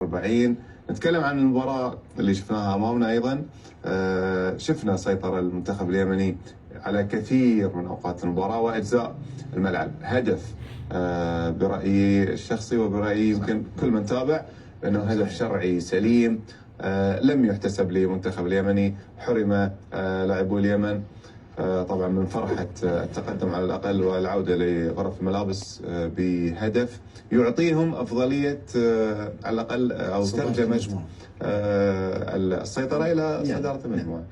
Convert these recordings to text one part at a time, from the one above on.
40. نتكلم عن المباراة اللي شفناها أمامنا أيضا. شفنا سيطرة المنتخب اليمني على كثير من أوقات المباراة وأجزاء الملعب. هدف برأيي الشخصي وبرأيي يمكن كل من تابع أنه هدف شرعي سليم، لم يحتسب للمنتخب اليمني. حرم لاعبو اليمن طبعا من فرحة التقدم على الأقل والعودة لغرف الملابس بهدف يعطيهم أفضلية على الأقل أو ترجمة السيطرة إلى صدارة المجموعة.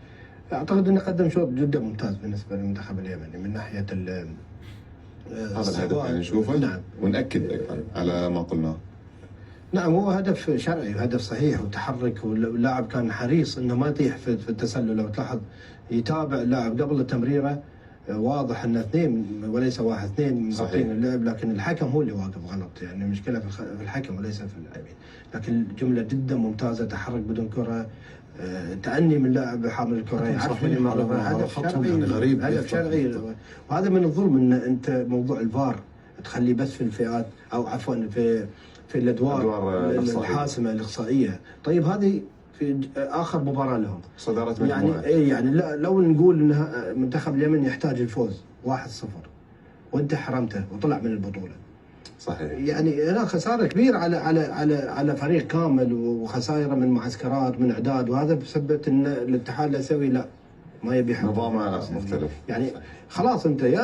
أعتقد أنه قدم شوط جدا ممتاز بالنسبة للمنتخب اليمني من ناحية هذا الهدف يعني نشوفه. نعم. ونأكد أيضا على ما قلناه. نعم، هو هدف شرعي وهدف صحيح وتحرك، واللاعب كان حريص انه ما يطيح في التسلل. لو تلاحظ يتابع اللاعب قبل التمريره، واضح انه اثنين وليس واحد، اثنين مغطين اللعب، لكن الحكم هو اللي واقف غلط. يعني المشكله في الحكم وليس في اللاعبين. لكن جمله جدا ممتازه، تحرك بدون كره، تأني من لاعب حامل الكره، يعرف هدف شرعي يعني غريب، هدف شرعي. وهذا من الظلم ان انت موضوع الفار تخليه بس في الفئات، او عفوا في الادوار الحاسمه الاقصائيه. طيب هذه في اخر مباراه لهم صداره مجموعه، يعني لو نقول ان منتخب اليمن يحتاج الفوز 1-0 وانت حرمته وطلع من البطوله. صحيح. يعني هنا خساره كبيره على فريق كامل، وخسائر من معسكرات من اعداد، وهذا بسبب ان الاتحاد الاسيوي لا ما يبي نظامه مختلف. يعني خلاص انت يا